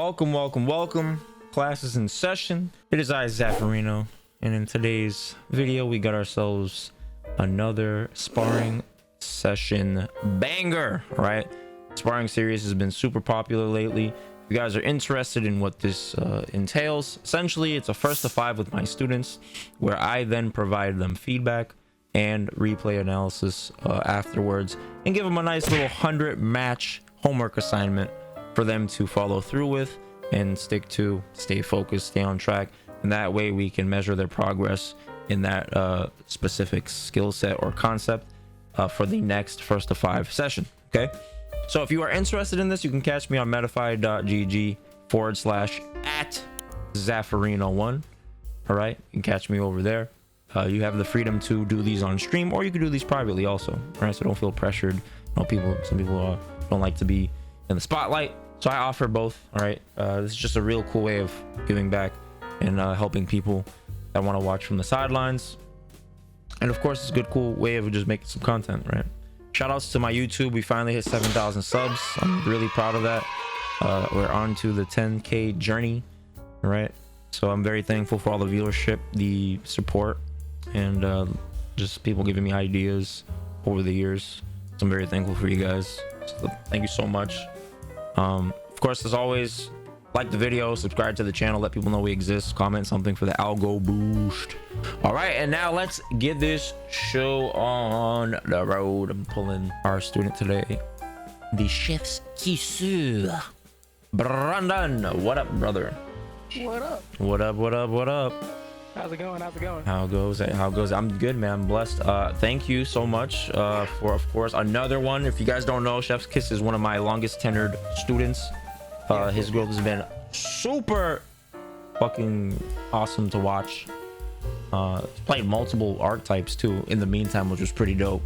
Welcome. Class is in session. It is I, Zaferino, and in today's video, we got ourselves another sparring session banger, right? Sparring series has been super popular lately. If you guys are interested in what this entails, essentially, it's a first to five with my students, where I then provide them feedback and replay analysis afterwards, and give them a nice little 100 match homework assignment for them to follow through with and stick to, stay focused, stay on track, and that way we can measure their progress in that specific skill set or concept for the next first to five session. Okay, so if you are interested in this, you can catch me on metafy.gg/@Zaferino1. all right, you can catch me over there. You have the freedom to do these on stream, or you can do these privately also. All right, so don't feel pressured. Some people don't like to be in the spotlight, so I offer both. All right, this is just a real cool way of giving back and helping people that want to watch from the sidelines, and of course it's a good cool way of just making some content, right? Shout outs to my YouTube. We finally hit 7,000 subs. I'm really proud of that. We're on to the 10K journey, all right? So I'm very thankful for all the viewership, the support, and just people giving me ideas over the years. So I'm very thankful for you guys, so thank you so much. Of course, as always, like the video, subscribe to the channel, let people know we exist, comment something for the algo boost. All right, and now let's get this show on the road. I'm pulling our student today, the chef's kisseur, Brandon. What up, brother? What up? How's it going? How goes it? I'm good, man. I'm blessed. Thank you so much for, of course, another one. If you guys don't know, Chef's Kiss is one of my longest tenured students. His growth has been super fucking awesome to watch. He's played multiple archetypes too in the meantime, which was pretty dope.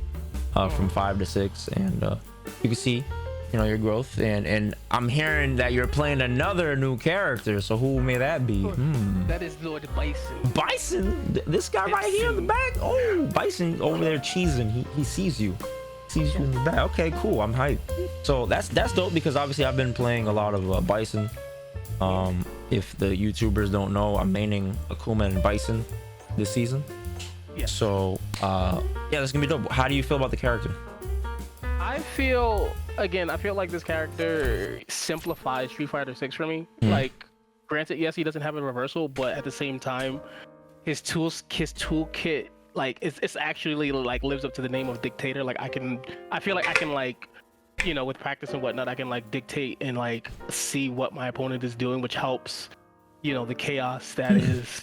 From 5 to 6, and you can see, you know, your growth. And I'm hearing that you're playing another new character, so who may that be? That is Lord Bison. This guy right here in the back. Oh, Bison over there cheesing. He sees you in the back. Okay, cool. I'm hyped. So that's dope, because obviously I've been playing a lot of Bison. If the YouTubers don't know, I'm maining Akuma and Bison this season. Yeah. So yeah, that's gonna be dope. How do you feel about the character? I feel like this character simplifies Street Fighter 6 for me. Like, granted, yes, he doesn't have a reversal, but at the same time, his toolkit, like, it's actually like lives up to the name of dictator. Like, I feel like I can, like, you know, with practice and whatnot, I can like dictate and like see what my opponent is doing, which helps, you know, the chaos that is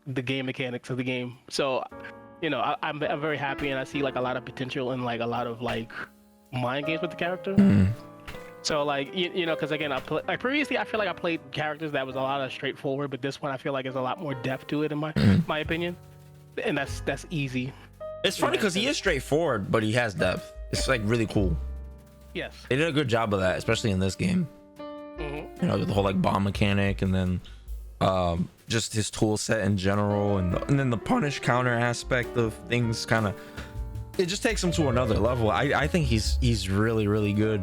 the game mechanics of the game. So, you know, I'm very happy, and I see like a lot of potential and like a lot of like mind games with the character. So like, you know, because again, previously I feel like I played characters that was a lot of straightforward, but this one I feel like there's a lot more depth to it in my opinion, and that's easy. It's funny because he is straightforward, but he has depth. It's like really cool. Yes, they did a good job of that, especially in this game. You know, the whole like bomb mechanic, and then just his tool set in general, and then the punish counter aspect of things, kind of, it just takes him to another level. I think he's really good.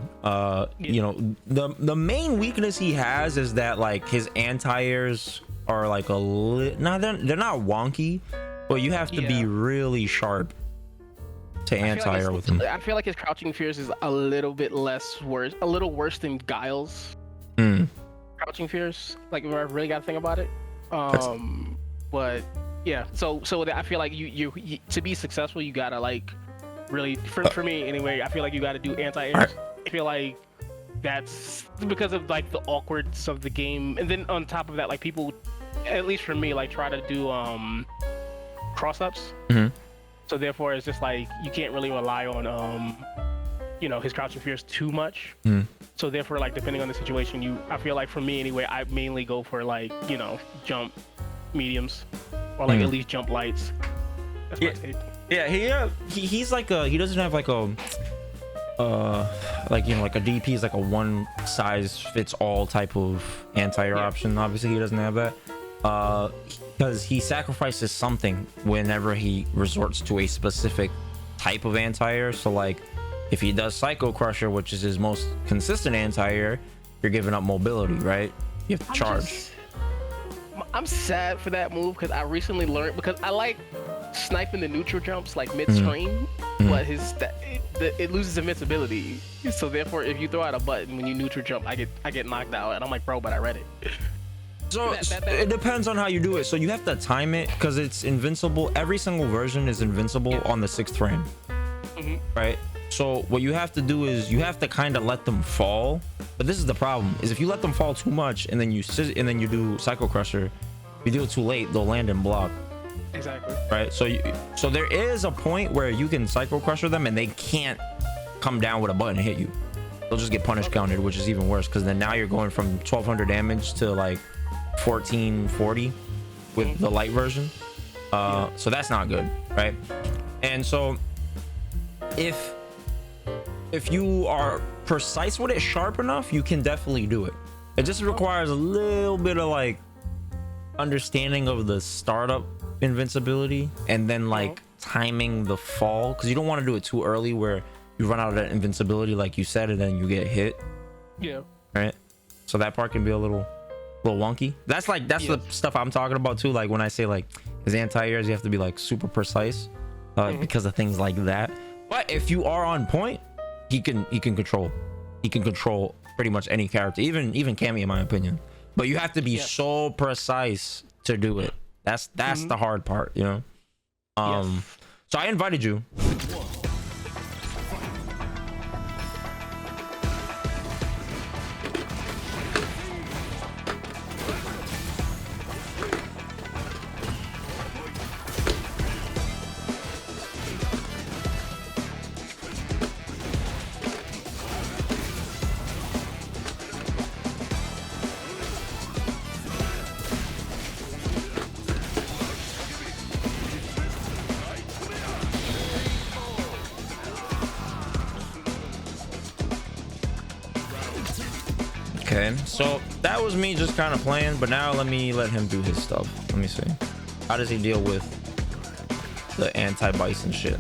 You know, the main weakness he has is that like his anti-airs are like they're not wonky, but you have to be really sharp to anti-air with him. I feel like his crouching fierce is a little worse than Guile's crouching fierce. Like, I really got to think about it. But yeah, so I feel like you to be successful, you gotta like really, for me anyway, I feel like you gotta do anti-airs. I feel like that's because of like the awkwardness of the game, and then on top of that, like, people, at least for me, like try to do cross-ups. So therefore it's just like you can't really rely on you know, his crouching fierce too much. So therefore, like, depending on the situation, I feel like for me anyway, I mainly go for like, you know, jump mediums, or like at least jump lights. That's my take. Yeah, he's like he doesn't have like a like, you know, like a DP is like a one size fits all type of anti-air option. Obviously he doesn't have that because he sacrifices something whenever he resorts to a specific type of anti-air. So like, if he does Psycho Crusher, which is his most consistent anti-air, you're giving up mobility, right? You have to charge. I'm sad for that move because I recently learned, because I like sniping the neutral jumps like midstream, but it loses invincibility. So therefore, if you throw out a button when you neutral jump, I get knocked out, and I'm like, bro, but I read it. So it depends on how you do it. So you have to time it because it's invincible. Every single version is invincible on the 6th frame, right? So what you have to do is you have to kind of let them fall. But this is the problem: is if you let them fall too much and then you do Psycho Crusher, if you do it too late, they'll land and block. Exactly. Right. So there is a point where you can Psycho Crusher them and they can't come down with a button and hit you. They'll just get punish counted, which is even worse because then now you're going from 1200 damage to like 1440 with the light version. So that's not good, right? And so if you are precise with it, sharp enough, you can definitely do it. It just requires a little bit of like understanding of the startup invincibility and then like timing the fall, because you don't want to do it too early where you run out of that invincibility like you said and then you get hit. Yeah. Right. So that part can be a little wonky. That's the stuff I'm talking about too. Like when I say like his anti-airs, you have to be like super precise because of things like that. But if you are on point, he can control pretty much any character, even Cammy in my opinion. But you have to be so precise to do it. That's the hard part, you know. So I invited you. Okay, so that was me just kind of playing, but now let him do his stuff. Let me see. How does he deal with the anti-bison shit?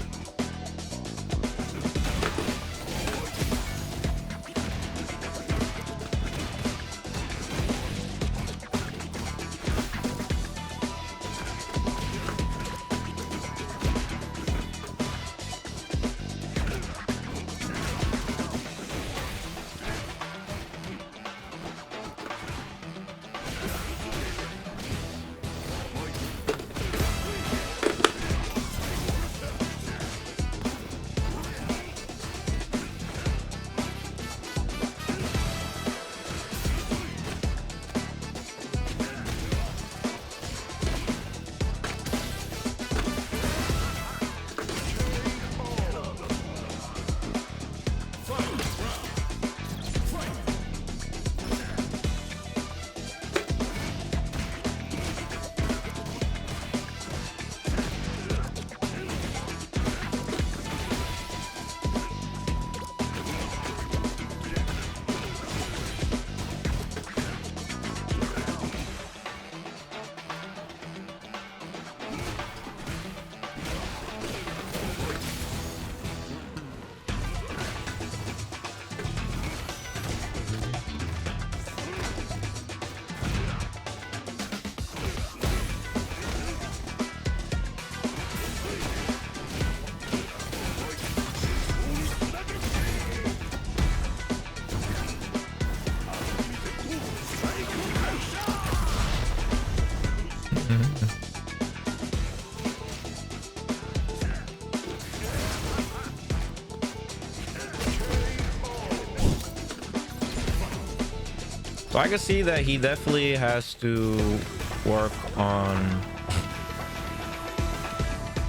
So I can see that he definitely has to work on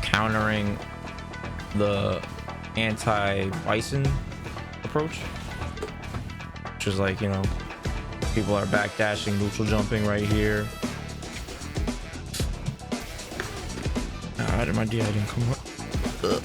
countering the anti-bison approach, which is like, you know, people are backdashing, neutral jumping right here. My DI didn't come up. Ugh.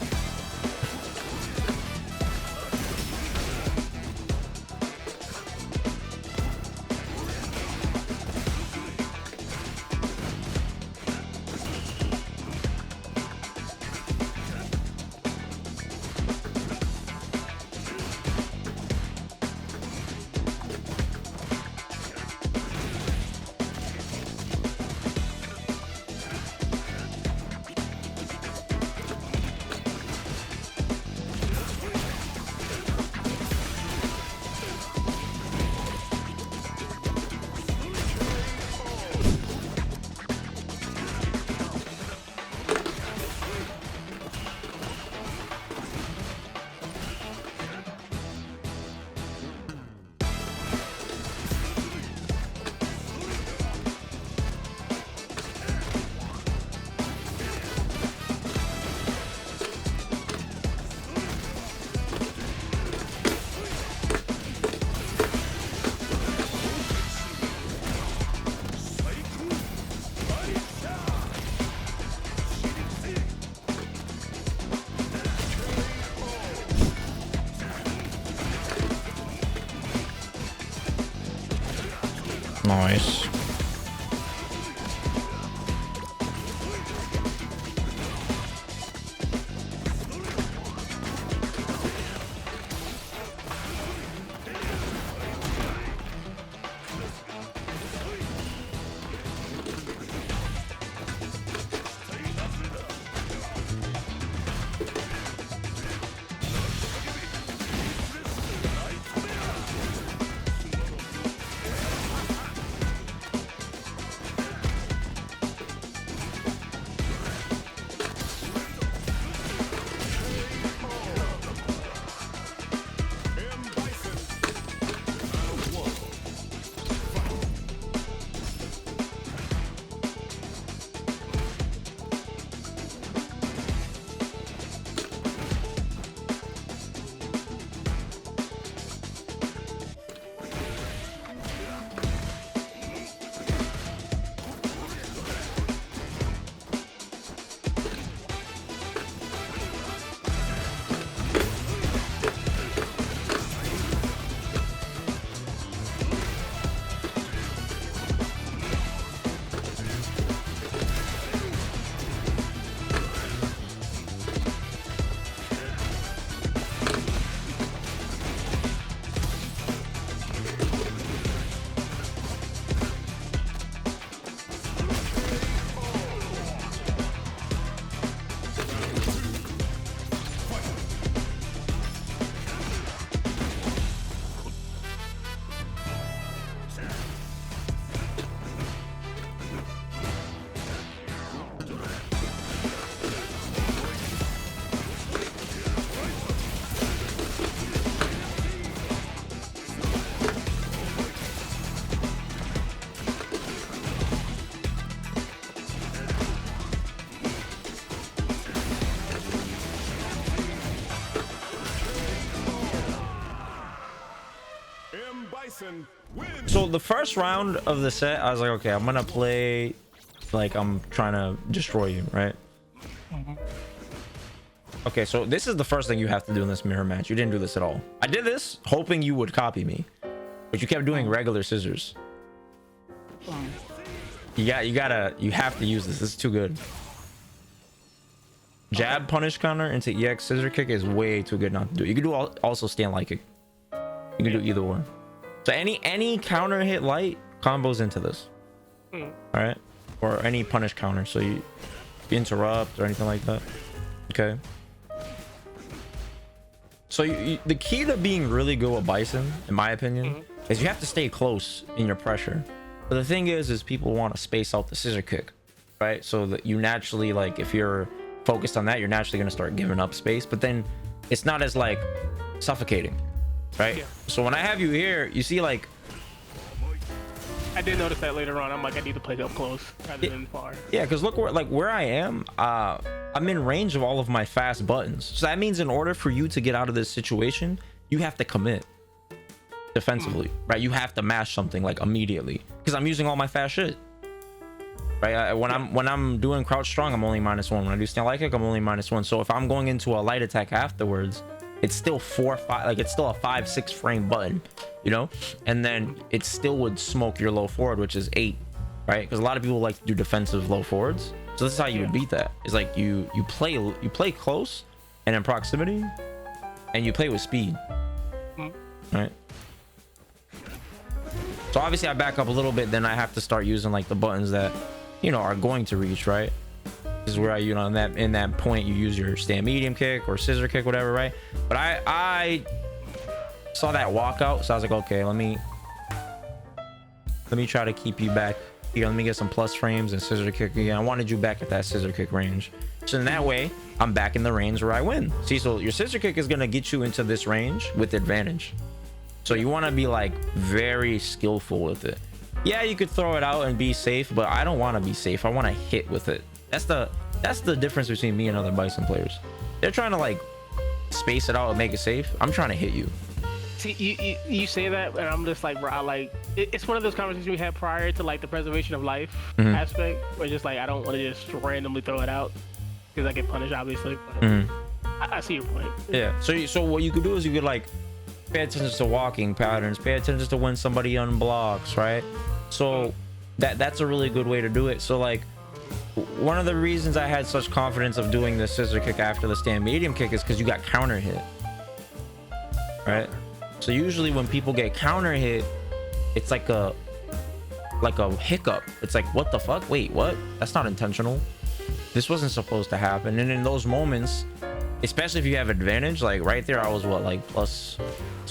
Nice. So the first round of the set, I was like, okay, I'm gonna play like I'm trying to destroy you, right? Okay, so this is the first thing you have to do in this mirror match. You didn't do this at all. I did this hoping you would copy me, but you kept doing regular scissors. You have to use this. This is too good. Jab punish counter into EX scissor kick is way too good not to do. You can do also stand light kick. You can do either one. So any counter hit light combos into this. All right, or any punish counter. So you interrupt or anything like that. Okay. So the key to being really good with Bison, in my opinion, is you have to stay close in your pressure. But the thing is people want to space out the scissor kick, right? So that you naturally, like, if you're focused on that, you're naturally going to start giving up space. But then it's not as like suffocating, right? Yeah. So when I have you here, you see, like, I did notice that later on. I'm like, I need to play up close rather than far. Yeah, because look where I am. I'm in range of all of my fast buttons. So that means in order for you to get out of this situation, you have to commit defensively, right? You have to mash something like immediately because I'm using all my fast shit, right? When I'm doing crouch strong, I'm only -1. When I do stand light kick, I'm only -1. So if I'm going into a light attack afterwards, it's still 4, 5, like it's still a 5, 6 frame button, you know, and then it still would smoke your low forward, which is 8, right? Because a lot of people like to do defensive low forwards. So this is how you would beat that. It's like you play close and in proximity, and you play with speed, right? So obviously I back up a little bit, then I have to start using like the buttons that, you know, are going to reach, right? This is where I, you know, in that point you use your stand medium kick or scissor kick, whatever, right? But I saw that walkout, so I was like, okay, let me try to keep you back here. Let me get some plus frames and scissor kick again. I wanted you back at that scissor kick range, so in that way I'm back in the range where I win. See, so your scissor kick is gonna get you into this range with advantage. So you want to be like very skillful with it. Yeah, you could throw it out and be safe, but I don't want to be safe. I want to hit with it. That's the difference between me and other Bison players. They're trying to like space it out and make it safe. I'm trying to hit you. See, you say that, and I'm just like, bro, it's one of those conversations we had prior to like the preservation of life aspect, where just like I don't want to just randomly throw it out because I get punished, obviously. But I see your point. Yeah. So what you could do is you could like pay attention to walking patterns, pay attention to when somebody unblocks, right? So that's a really good way to do it. So like one of the reasons I had such confidence of doing the scissor kick after the stand medium kick is because you got counter hit, right? So usually when people get counter hit, it's like a hiccup. It's like, what the fuck? Wait, what? That's not intentional. This wasn't supposed to happen. And in those moments, especially if you have advantage, like right there, I was what, like plus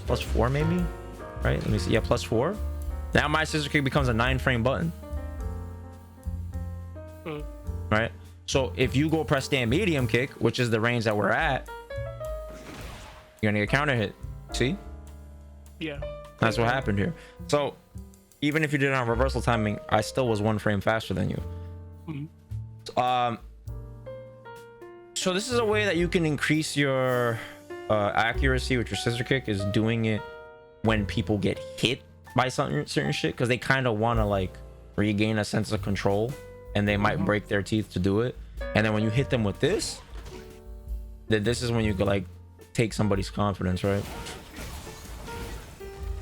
4 maybe, right? Let me see. Yeah, plus 4. Now my scissor kick becomes a 9-frame button, right? So if you go press stand medium kick, which is the range that we're at, you're gonna get counter hit. See? Yeah. That's what happened here. So even if you did it on reversal timing, I still was 1 frame faster than you. So this is a way that you can increase your accuracy with your scissor kick, is doing it when people get hit by certain shit, because they kind of want to like regain a sense of control, and they might break their teeth to do it. And then when you hit them with this, then this is when you could like take somebody's confidence, right?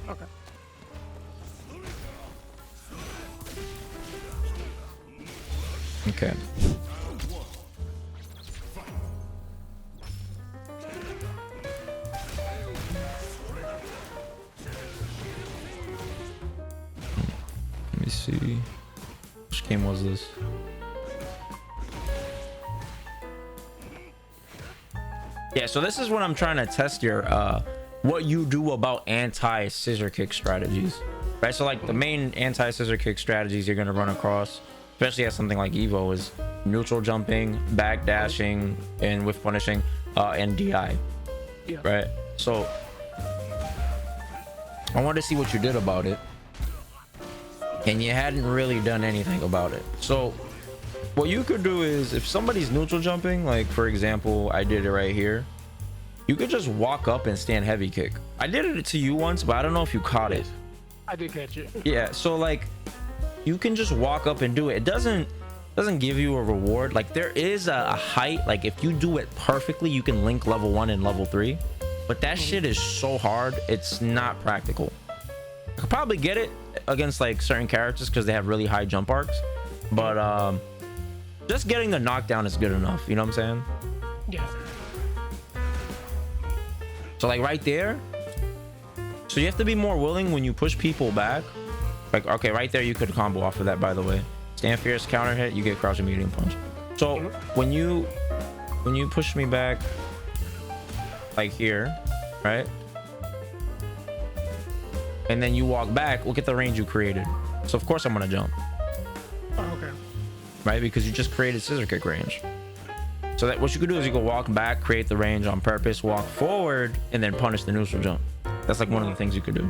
Okay. Okay. Let me see. Which game was this? Yeah, so this is what I'm trying to test your what you do about anti scissor kick strategies, right? So like the main anti scissor kick strategies you're gonna run across, especially at something like Evo, is neutral jumping, back dashing, and whiff punishing, and DI. Yeah. Right. So I wanted to see what you did about it, and you hadn't really done anything about it. So what you could do is, if somebody's neutral jumping, like for example, I did it right here, you could just walk up and stand heavy kick. I did it to you once, but I don't know if you caught it. I did catch it. Yeah, so like you can just walk up and do it. It doesn't give you a reward. Like there is a height, like if you do it perfectly, you can link level 1 and level 3, but that shit is so hard, it's not practical. I could probably get it against like certain characters because they have really high jump arcs, but just getting the knockdown is good enough, you know what I'm saying? Yeah. So like right there, so you have to be more willing when you push people back. Like, okay, right there you could combo off of that, by the way. Stand fierce, counter hit, you get crouching medium punch. So when you push me back like here, right, and then you walk back, look at the range you created. So of course I'm gonna jump. Oh, okay. Right, because you just created scissor kick range. So that what you could do is you go walk back, create the range on purpose, walk forward, and then punish the neutral jump. That's like one of the things you could do.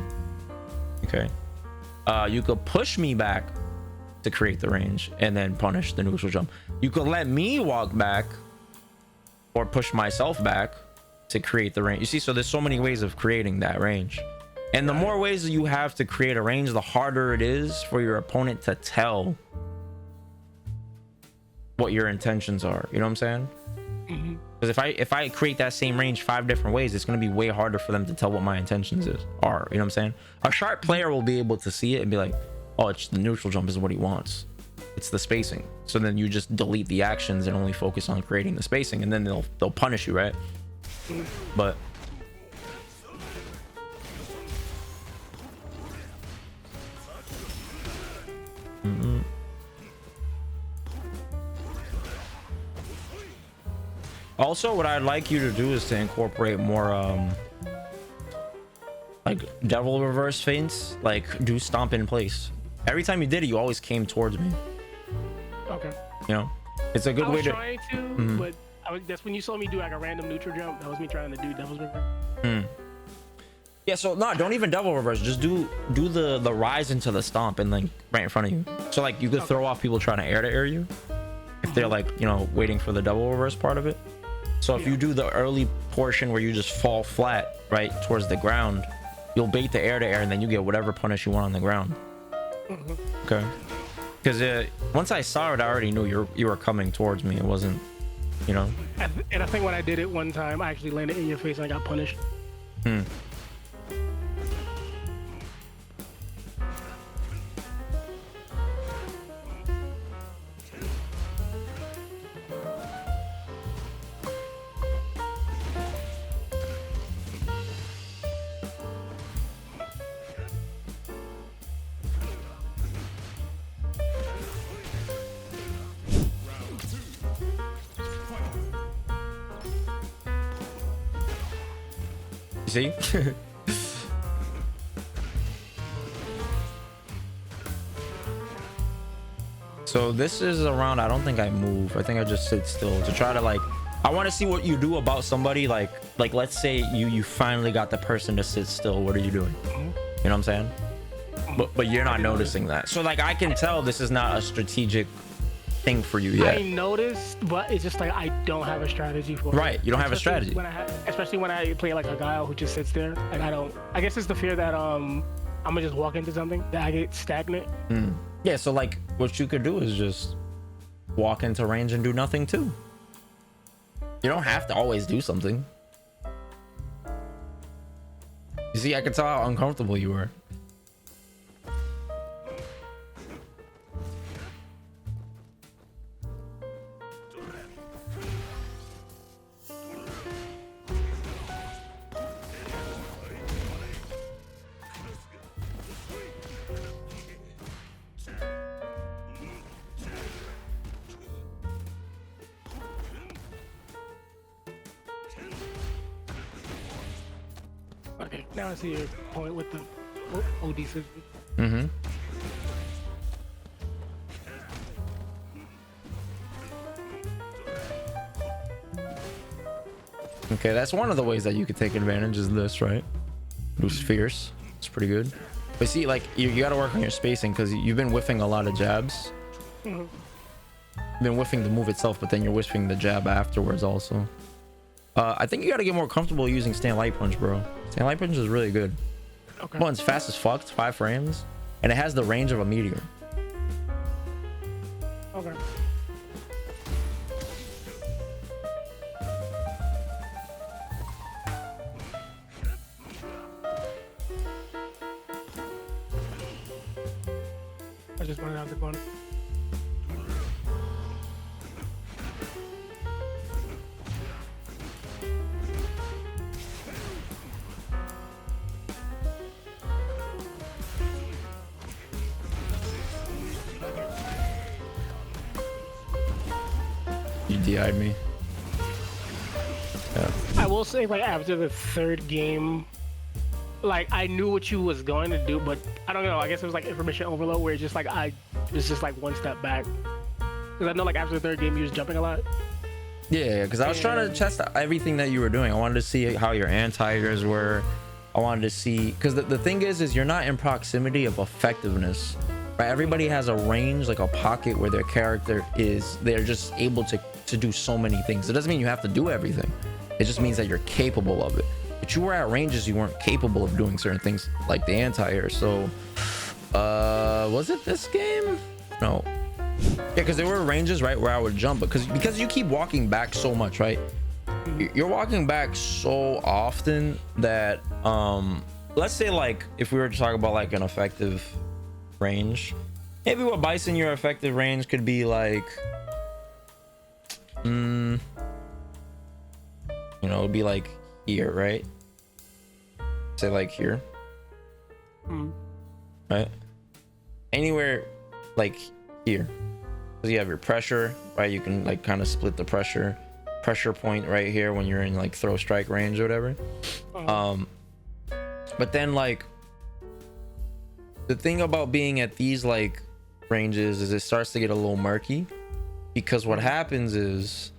Okay. You could push me back to create the range and then punish the neutral jump. You could let me walk back or push myself back to create the range. You see, so there's so many ways of creating that range. And the more ways that you have to create a range, the harder it is for your opponent to tell what your intentions are. You know what I'm saying? Because if I create that same range 5 different ways, it's going to be way harder for them to tell what my intentions are. You know what I'm saying? A sharp player will be able to see it and be like, oh, it's the neutral jump is what he wants. It's the spacing. So then you just delete the actions and only focus on creating the spacing, and then they'll punish you, right? But also, what I'd like you to do is to incorporate more like devil reverse feints, like do stomp in place. Every time you did it, you always came towards me. Okay. You know, it's a good way to. I was trying to, but that's when you saw me do like a random neutral jump. That was me trying to do devil's reverse. Yeah, so no, don't even double reverse. Just do the rise into the stomp and like right in front of you. So like you could throw off people trying to air you if they're like, you know, waiting for the double reverse part of it. So if you do the early portion where you just fall flat right towards the ground, you'll bait the air to air, and then you get whatever punish you want on the ground. Okay. Because once I saw it, I already knew you were coming towards me. It wasn't, you know. And I think when I did it one time, I actually landed in your face and I got punished. See? So this is a round I don't think I move. I think I just sit still to try to like, I want to see what you do about somebody. Like let's say you finally got the person to sit still. What are you doing? You know what I'm saying? But you're not noticing that. So like I can tell this is not a strategic thing for you yet. I noticed, but it's just like I don't have a strategy for it. Right, you don't have a strategy. Especially when I play like a guy who just sits there. Like I guess it's the fear that I'm gonna just walk into something that I get stagnant. Yeah, so like what you could do is just walk into range and do nothing too. You don't have to always do something. You see, I could tell how uncomfortable you were. Okay, now I see your point with the OD system. Mm-hmm. Okay, that's one of the ways that you could take advantage is this, right? Boost fierce. It's pretty good. But see, like you got to work on your spacing because you've been whiffing a lot of jabs. You've been whiffing the move itself, but then you're whiffing the jab afterwards also. I think you got to get more comfortable using stand light punch, bro. Stand light punch is really good. Okay. Well, it's fast as fuck. It's 5 frames, and it has the range of a meteor. Okay. I just wanted out the corner. You DI'd me. Yeah. I will say, like, after the third game, like, I knew what you was going to do, but I don't know. I guess it was like information overload where it's just like I was just like one step back. Because I know, like, after the third game, you was jumping a lot. Yeah, because I was trying to test everything that you were doing. I wanted to see how your anti-airs were. I wanted to see, because the thing is you're not in proximity of effectiveness, right? Everybody has a range, like a pocket where their character is. They're just able to do so many things. It doesn't mean you have to do everything. It just means that you're capable of it. But you were at ranges you weren't capable of doing certain things, like the anti-air. So, was it this game? No. Yeah, because there were ranges, right, where I would jump, because you keep walking back so much, right? You're walking back so often that let's say, like, if we were to talk about like an effective range, maybe what Bison your effective range could be like, you know, it'd be like here, right? Say like here, right? Anywhere like here, because you have your pressure, right? You can like kind of split the pressure point right here when you're in like throw strike range or whatever. But then, like, the thing about being at these like ranges is it starts to get a little murky, because what happens is,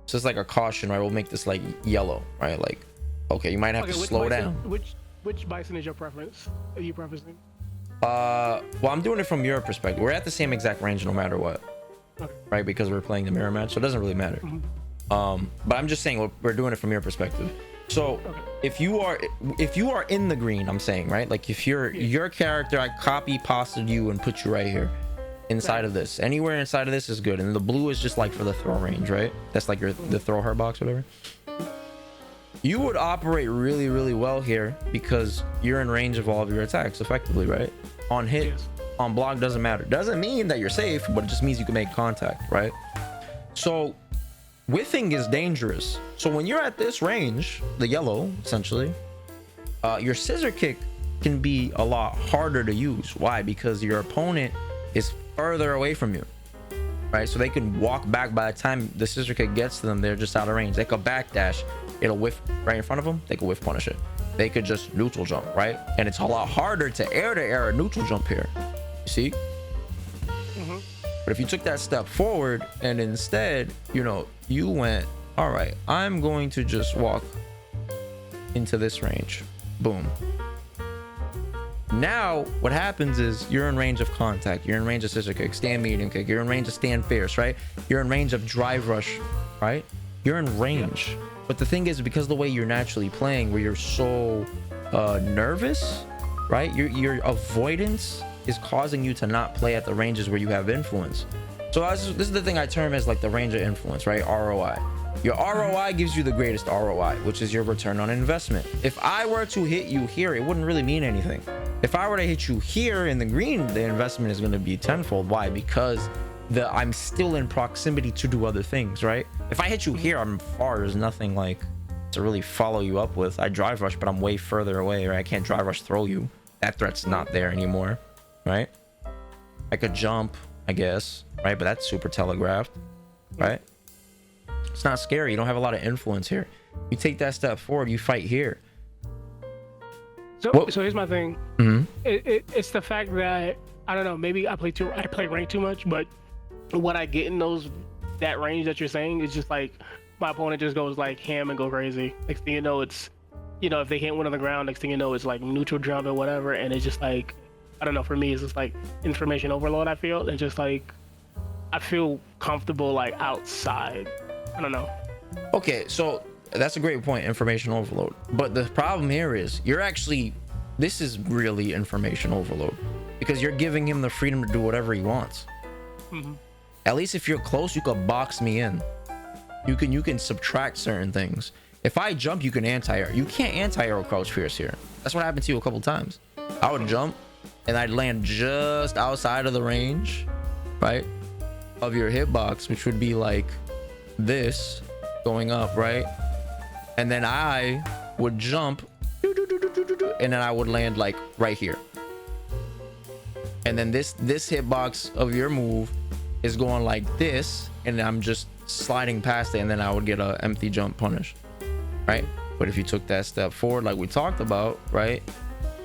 it's just like a caution, right? We'll make this like yellow, right? Like, okay, you might have to slow down. Which Bison is your preference? Are you preferencing? Well, I'm doing it from your perspective. We're at the same exact range no matter what, Okay. right? Because we're playing the mirror match, so it doesn't really matter. But I'm just saying we're doing it from your perspective. So if you are in the green, I'm saying, right? Like if your character, I copy pasted you and put you right here inside of this. Anywhere inside of this is good, and the blue is just like for the throw range, right? That's like the throw her box, whatever. You would operate really, really well here because you're in range of all of your attacks effectively, right? On hit, Yes. on block, doesn't matter. Doesn't mean that you're safe, but it just means you can make contact, right? So whiffing is dangerous. So when you're at this range, the yellow essentially, your scissor kick can be a lot harder to use. Why? Because your opponent is further away from you, right? So they can walk back. By the time the scissor kick gets to them, they're just out of range. They could backdash, it'll whiff right in front of them. They could whiff punish it. They could just neutral jump, right? And it's a lot harder to air a neutral jump here. You see? But if you took that step forward and instead, you know, you went, all right, I'm going to just walk into this range. Boom. Now what happens is you're in range of contact, you're in range of scissor kick, stand medium kick, you're in range of stand fierce, right? You're in range of drive rush, right? You're in range. Yeah. But the thing is, because of the way you're naturally playing, where you're so nervous, right? Your avoidance is causing you to not play at the ranges where you have influence. So this is the thing I term as like the range of influence, right? ROI. Your ROI gives you the greatest ROI, which is your return on investment. If I were to hit you here, it wouldn't really mean anything. If I were to hit you here in the green, the investment is going to be tenfold. Why? Because I'm still in proximity to do other things, right? If I hit you here, I'm far. There's nothing like to really follow you up with. I drive rush, but I'm way further away, right? I can't drive rush throw you. That threat's not there anymore, right? I could jump, I guess, right? But that's super telegraphed, right? It's not scary. You don't have a lot of influence here. You take that step forward, you fight here. So here's my thing. It's the fact that I don't know. Maybe I play rank too much, but what I get in that range that you're saying is just like my opponent just goes like ham and go crazy. Next thing you know, it's, you know, if they can't win on the ground, next thing you know, it's like neutral jump and whatever, and it's just like, I don't know. For me, it's just like information overload. I feel, and just like I feel comfortable like outside. I don't know. Okay, so that's a great point, information overload. But the problem here is this is really information overload, because you're giving him the freedom to do whatever he wants. At least if you're close, you could box me in. You can subtract certain things. If I jump, you can anti-air. You can't anti-air crouch fierce here. That's what happened to you a couple times. I would jump and I'd land just outside of the range, right, of your hitbox, which would be like this going up, right? And then I would jump and then I would land like right here, and then this hitbox of your move is going like this, and I'm just sliding past it, and then I would get a empty jump punish, right? But if you took that step forward like we talked about, right,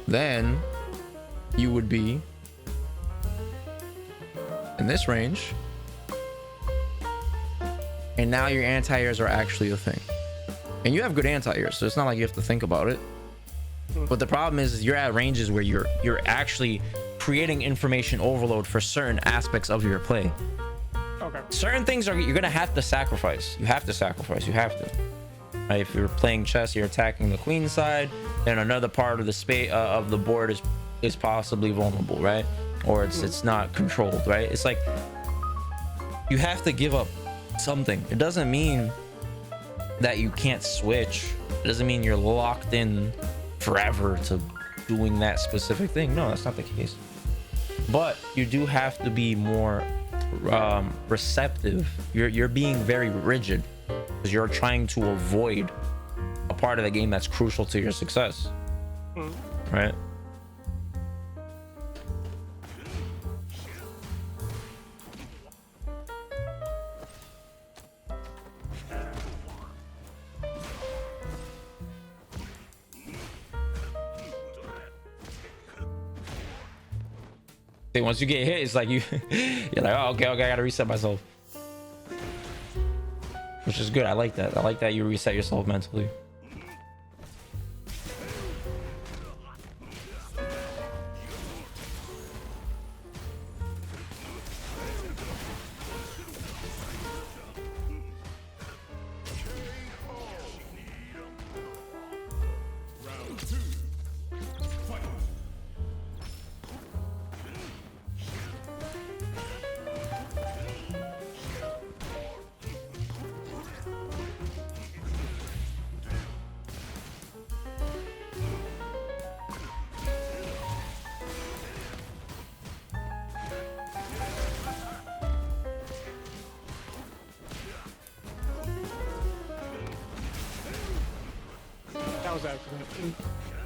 then you would be in this range, and now your anti-airs are actually a thing, and you have good anti-airs, so it's not like you have to think about it. But the problem is you're at ranges where you're actually creating information overload for certain aspects of your play. Okay. Certain things you're gonna have to sacrifice. You have to. Right? If you're playing chess, you're attacking the queen side, then another part of the space of the board is possibly vulnerable, right? Or it's not controlled, right? It's like you have to give up something. It doesn't mean that you can't switch. It doesn't mean you're locked in forever to doing that specific thing. No, that's not the case. But you do have to be more receptive. You're being very rigid because you're trying to avoid a part of the game that's crucial to your success, right? Once you get hit, it's like you're like, oh, okay, I gotta reset myself, which is good. I like that you reset yourself mentally.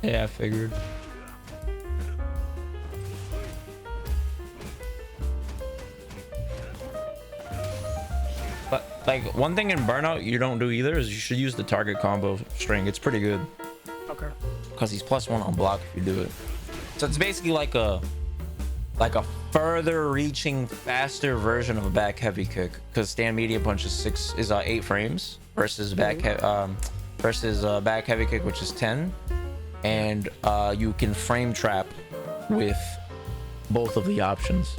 Yeah, I figured. Like one thing in Burnout you don't do either is you should use the target combo string. It's pretty good. Okay. Because he's +1 on block if you do it. So it's basically like a further reaching, faster version of a back heavy kick. Because stand medium punch is 8 frames versus back heavy kick, which is 10. And you can frame trap with both of the options.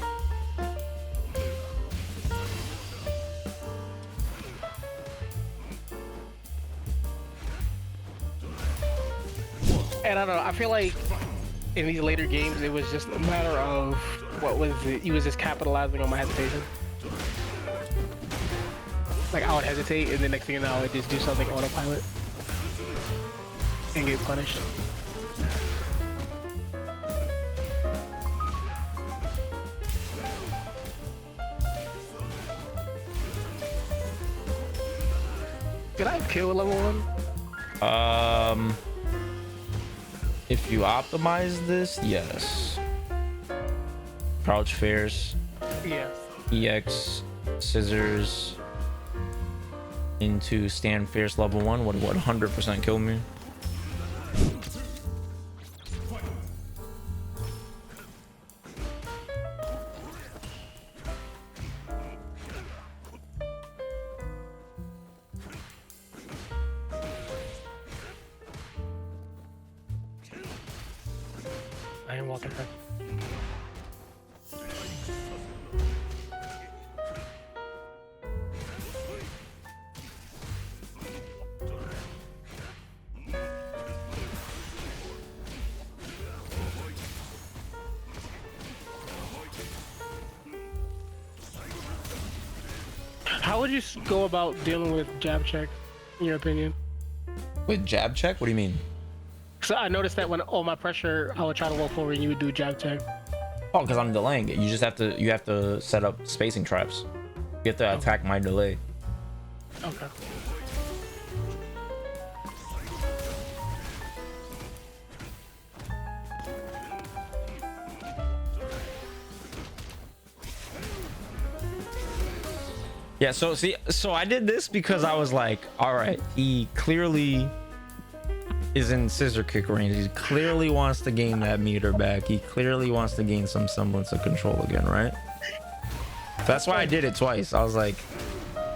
And I don't know, I feel like in these later games, it was just a matter of what was it? He was just capitalizing on my hesitation. Like I would hesitate, and the next thing you know, I would just do something autopilot and get punished. Did I kill level 1? If you optimize this, yes. Crouch fairs. Yeah. EX scissors into stand fierce level 1 would 100% kill me. I am walking back. How would you go about dealing with jab check, in your opinion? With jab check? What do you mean? So I noticed that when all my pressure, I would try to walk forward and you would do jab check. Oh, because I'm delaying it. You just have to set up spacing traps. You have to attack my delay. Okay. Yeah, so I did this because I was like, all right, he clearly is in scissor kick range. He clearly wants to gain that meter back. He clearly wants to gain some semblance of control again, right? That's why I did it twice. I was like,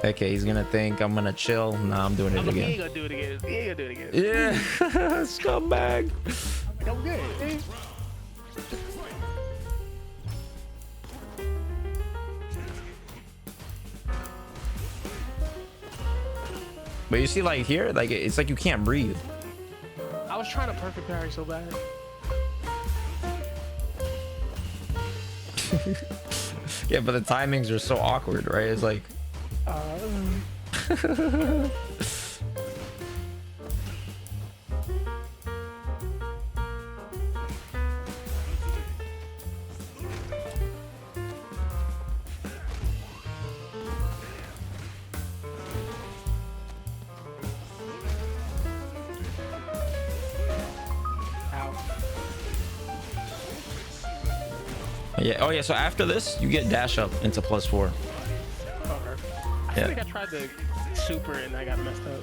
okay, he's gonna think I'm gonna chill. Nah, I'm doing it again. He ain't gonna do it again. He ain't gonna do it again. Yeah, scumbag. I'm good. But you see, like here, like it's like you can't breathe. I was trying to perfect parry so bad. Yeah, but the timings are so awkward, right? It's like yeah. Oh yeah, so after this you get dash up into +4. Okay. I think I tried to super and I got messed up.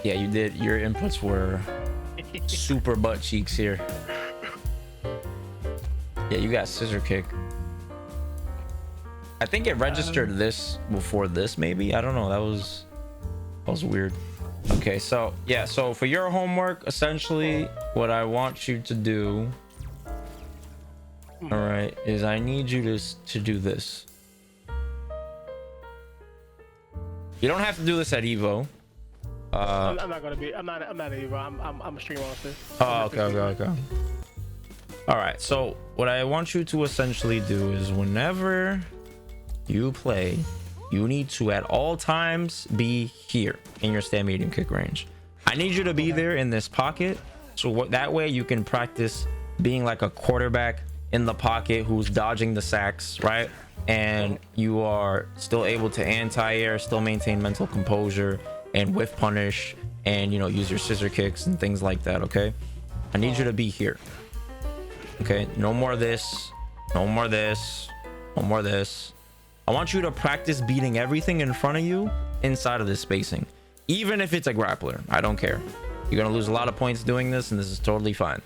Yeah, you did. Your inputs were super butt cheeks here. Yeah, you got scissor kick. I think it registered this before this, maybe. I don't know. That was weird. Okay, so yeah, so for your homework, essentially what I want you to do, all right, is I need you to do this. You don't have to do this at Evo. I'm not gonna be. I'm not Evo. I'm a stream monster. Oh, okay. All right. So what I want you to essentially do is whenever you play, you need to at all times be here in your stand medium kick range. I need you to be there in this pocket, so that way you can practice being like a quarterback in the pocket who's dodging the sacks, right? And you are still able to anti-air, still maintain mental composure and whiff punish, and use your scissor kicks and things like that. Okay, I need you to be here. Okay, no more this, no more this, no more this. I want you to practice beating everything in front of you inside of this spacing, even if it's a grappler. I don't care. You're gonna lose a lot of points doing this, and this is totally fine,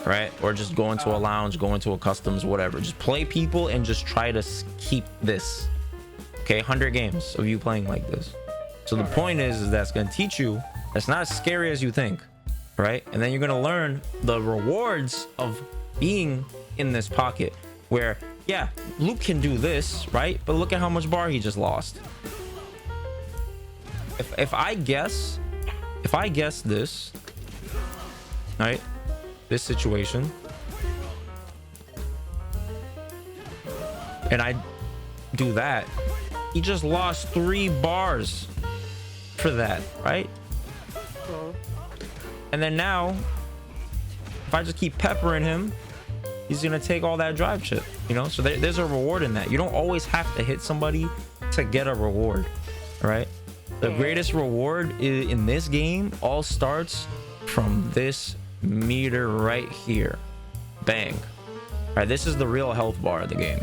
right? Or just go into a lounge, go into a customs, whatever. Just play people and just try to keep this. Okay, 100 games of you playing like this. So the point is that's gonna teach you that's not as scary as you think, right? And then you're gonna learn the rewards of being in this pocket where, yeah, Luke can do this, right? But look at how much bar he just lost. If I guess this, right, this situation, and I do that, he just lost 3 bars for that, right? And then now, if I just keep peppering him, he's gonna take all that drive chip, you know? So there's a reward in that. You don't always have to hit somebody to get a reward, right? The greatest reward in this game all starts from this meter right here. Bang. All right, this is the real health bar of the game.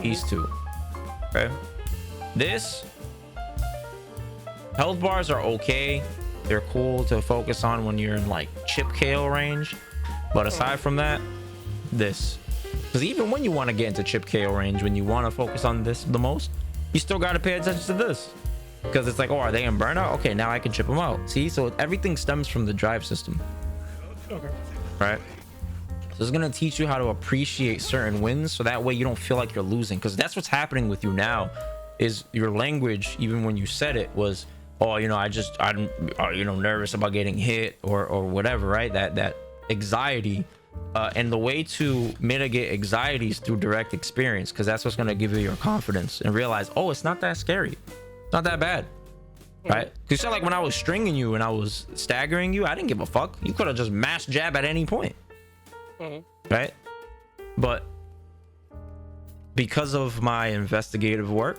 These two. Okay. This health bars are okay. They're cool to focus on when you're in like chip KO range. But aside from that, this. Because even when you want to get into chip KO range, when you want to focus on this the most, you still got to pay attention to this. Because it's like, oh, are they in burnout? Okay, now I can chip them out. See, so everything stems from the drive system. Okay. Right? So it's going to teach you how to appreciate certain wins, so that way you don't feel like you're losing. Because that's what's happening with you now, is your language, even when you said it, was, oh, you know, I'm you know, nervous about getting hit or whatever, right? That anxiety. And the way to mitigate anxiety is through direct experience, because that's what's going to give you your confidence and realize, oh, it's not that scary. It's not that bad, right? Because you said, like, when I was stringing you and I was staggering you, I didn't give a fuck. You could have just mass jab at any point, right? But because of my investigative work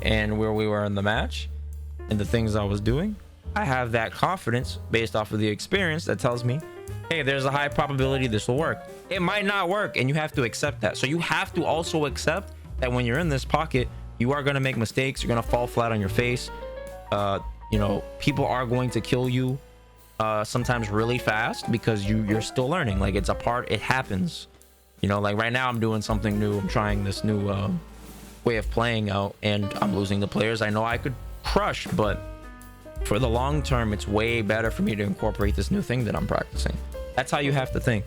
and where we were in the match and the things I was doing, I have that confidence based off of the experience that tells me, hey, there's a high probability this will work. It might not work, and you have to accept that. So you have to also accept that when you're in this pocket, you are going to make mistakes. You're going to fall flat on your face. You know, people are going to kill you sometimes really fast because you're still learning. Like, it's a part, it happens. You know, like right now I'm doing something new. I'm trying this new way of playing out, and I'm losing the players I know I could crush, but for the long term, it's way better for me to incorporate this new thing that I'm practicing. That's how you have to think.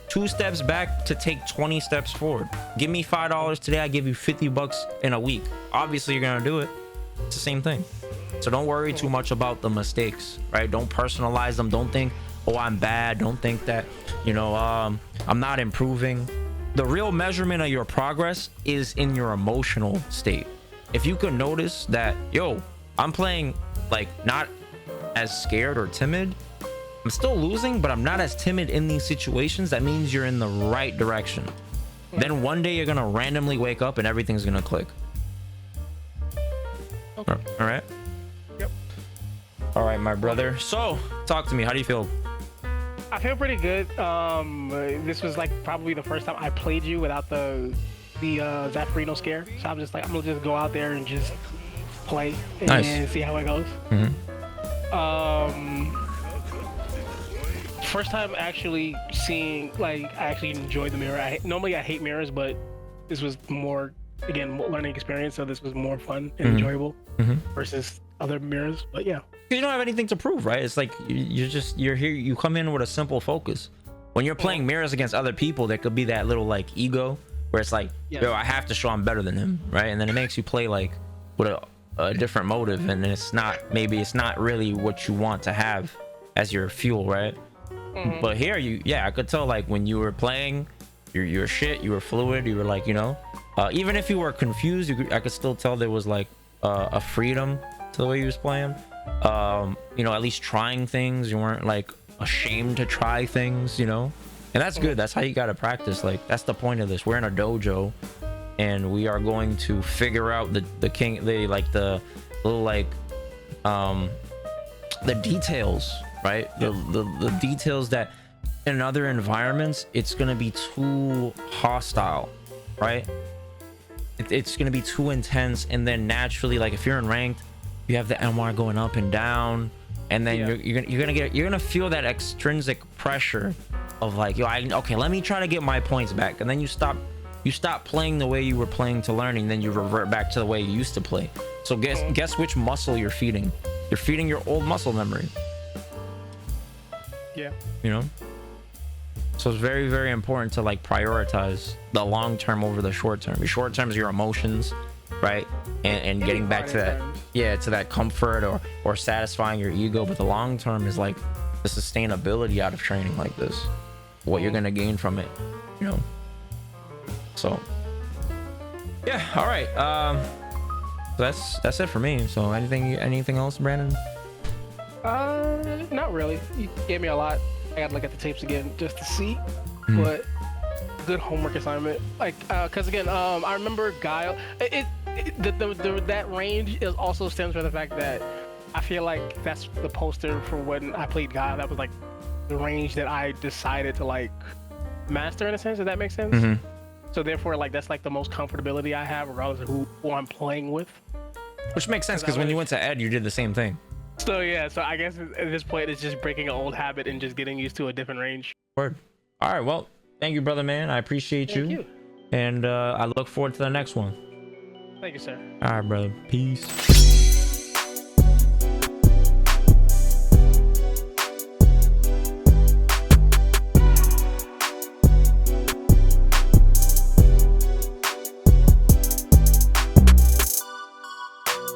2 steps back to take 20 steps forward. Give me $5 today, I give you $50 in a week. Obviously you're gonna do it. It's the same thing. So don't worry too much about the mistakes, right? Don't personalize them. Don't think, oh, I'm bad. Don't think that, you know, I'm not improving. The real measurement of your progress is in your emotional state. If you could notice that, yo, I'm playing like not as scared or timid, I'm still losing, but I'm not as timid in these situations, that means you're in the right direction. Then one day you're gonna randomly wake up and everything's gonna click. Okay. All right. Yep. All right, my brother. So talk to me. How do you feel? I feel pretty good. This was like probably the first time I played you without the Zaferino scare. So I'm just like, I'm gonna just go out there and just play and see how it goes. First time actually seeing, like, I actually enjoyed the mirror. Normally I hate mirrors, but this was more, again, learning experience, so this was more fun and enjoyable versus other mirrors. But yeah, you don't have anything to prove, right? It's like you're here, you come in with a simple focus. When you're playing mirrors against other people, there could be that little like ego where it's like, yo, I have to show I'm better than him, right? And then it makes you play like with a different motive, and it's not, maybe it's not really what you want to have as your fuel, right? But here, I could tell, like, when you were playing, you're shit, you were fluid, you were like, you know, even if you were confused, I could still tell there was like a freedom to the way you was playing. You know, at least trying things. You weren't like ashamed to try things, you know, and that's good. That's how you got to practice. Like, that's the point of this. We're in a dojo, and we are going to figure out the little like the details, right? The details that in other environments it's gonna be too hostile, right? it's gonna be too intense. And then naturally, like if you're in ranked, you have the MR going up and down, and then you're gonna feel that extrinsic pressure of like, yo, okay, let me try to get my points back. And then you stop playing the way you were playing to learning, then you revert back to the way you used to play. So guess which muscle you're feeding. You're feeding your old muscle memory. Yeah. You know? So it's very, very important to like prioritize the long term over the short term. Your short term is your emotions, right? And getting back to that, to that comfort or satisfying your ego. But the long term is like the sustainability out of training like this. What you're gonna gain from it, you know? So yeah, all right. That's it for me. So anything else, Brandon? Not really. You gave me a lot. I gotta look at the tapes again just to see. But good homework assignment. Like, cause again, I remember Guile. That range is also stems from the fact that I feel like that's the poster for when I played Guile. That was like the range that I decided to like master in a sense. Does that make sense? So therefore, like that's like the most comfortability I have, regardless of who I'm playing with. Which makes sense because when you went to Ed, you did the same thing. So yeah, so I guess at this point it's just breaking an old habit and just getting used to a different range. Word. All right, well, thank you, brother, man. I appreciate you. And I look forward to the next one. Thank you, sir. All right, brother. Peace.